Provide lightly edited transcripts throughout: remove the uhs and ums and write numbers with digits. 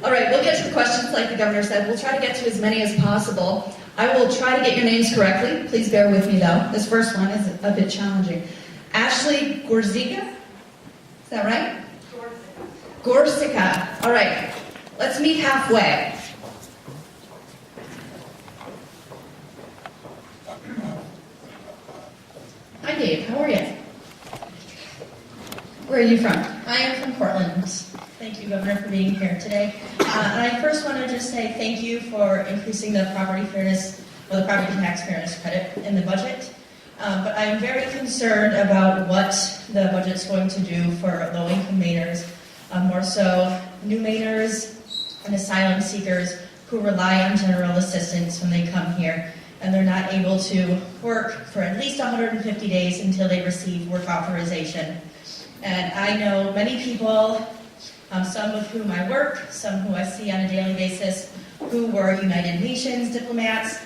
All right, we'll get to the questions like the governor said. We'll try to get to as many as possible. I will try to get your names correctly. Please bear with me, though. This first one is a bit challenging. Ashley Gorzica? Is that right? Gorsica. All right, let's meet halfway. Hi, Dave. How are you? Where are you from? I am from Portland. Thank you, Governor, for being here today. And I first want to just say thank you for increasing the property fairness, or the property tax fairness credit in the budget. But I'm very concerned about what the budget's going to do for low-income Mainers, more so new Mainers and asylum seekers who rely on general assistance when they come here, and they're not able to work for at least 150 days until they receive work authorization. And I know many people, some of whom I work, some who I see on a daily basis, who were United Nations diplomats,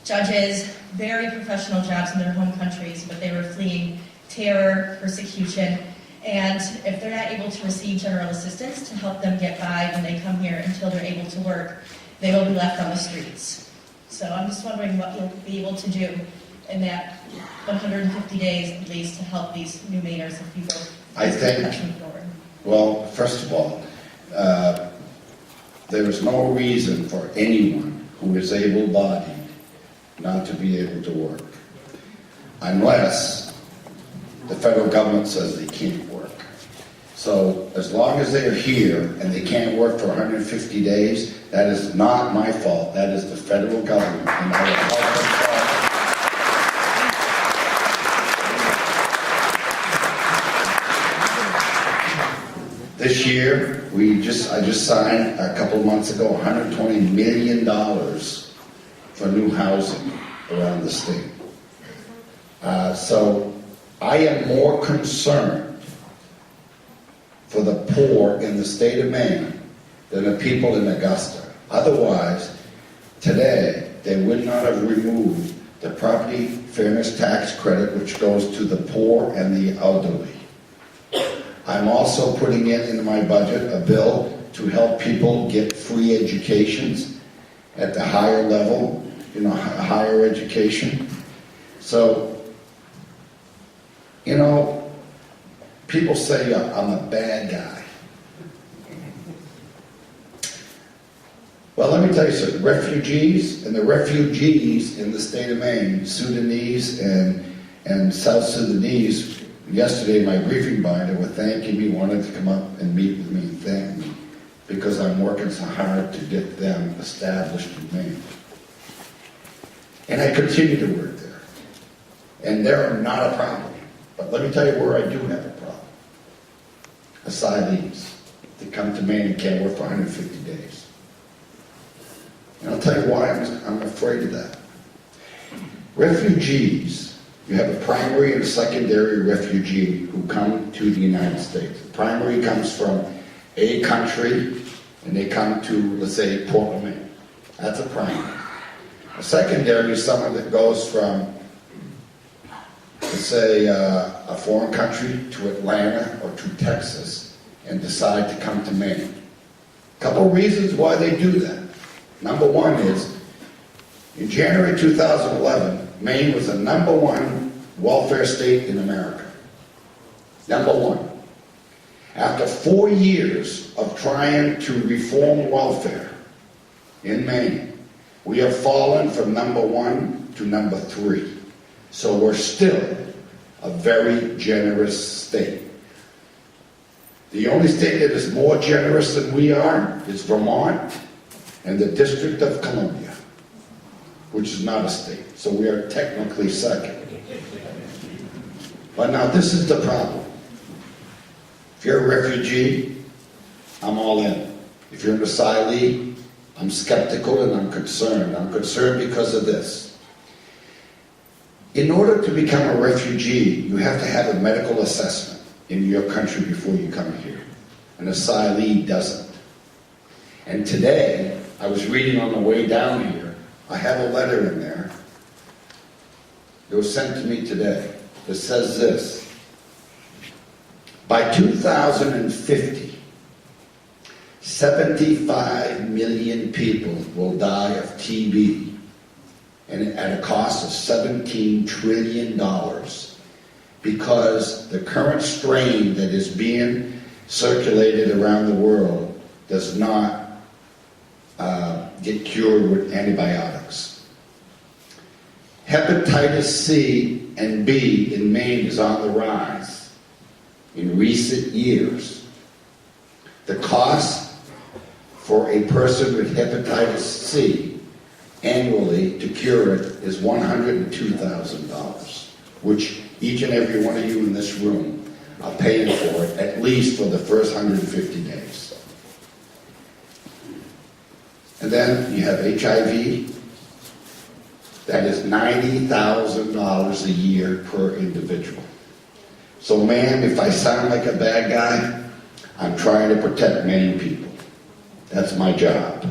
judges, very professional jobs in their home countries, but they were fleeing terror, persecution, and if they're not able to receive general assistance to help them get by when they come here until they're able to work, they will be left on the streets. So I'm just wondering what you'll be able to do in that 150 days at least to help these new Mainers and people. I think, well, first of all, there is no reason for anyone who is able-bodied not to be able to work, unless the federal government says they can't work. So as long as they are here and they can't work for 150 days, that is not my fault. That is the federal government. And I will help them solve it. This year, I just signed a couple of months ago $120 million for new housing around the state. So I am more concerned for the poor in the state of Maine than the people in Augusta. Otherwise, today, they would not have removed the property fairness tax credit, which goes to the poor and the elderly. I'm also putting in my budget a bill to help people get free educations at the higher level, higher education. So, people say I'm a bad guy. Well, let me tell you something. Refugees in the state of Maine, Sudanese and South Sudanese, yesterday in my briefing binder were thanking me, wanted to come up and meet with me and thank me because I'm working so hard to get them established in Maine. And I continue to work there. And they're not a problem. But let me tell you where I do have a problem. Asylees that come to Maine and can't work for 150 days. And I'll tell you why I'm afraid of that. Refugees, you have a primary and a secondary refugee who come to the United States. The primary comes from a country and they come to, let's say, Portland, Maine. That's a primary. A secondary is someone that goes from, let's say, a foreign country to Atlanta or to Texas and decide to come to Maine. A couple of reasons why they do that. Number one is, in January 2011, Maine was the #1 welfare state in America. #1. After 4 years of trying to reform welfare in Maine, we have fallen from #1 to #3. So we're still a very generous state. The only state that is more generous than we are is Vermont and the District of Columbia, which is not a state. So we are technically second. But now this is the problem. If you're a refugee, I'm all in. If you're an asylee, I'm skeptical and I'm concerned. I'm concerned because of this. In order to become a refugee, you have to have a medical assessment in your country before you come here. An asylee doesn't. And today, I was reading on the way down here, I have a letter in there. It was sent to me today. It says this: by 2050, 75 million people will die of TB, and at a cost of $17 trillion, because the current strain that is being circulated around the world does not get cured with antibiotics. Hepatitis C and B in Maine is on the rise in recent years. The cost for a person with hepatitis C annually to cure it is $102,000, which each and every one of you in this room are paying for it, at least for the first 150 days. And then you have HIV. That is $90,000 a year per individual. So, ma'am, if I sound like a bad guy, I'm trying to protect Maine people. That's my job.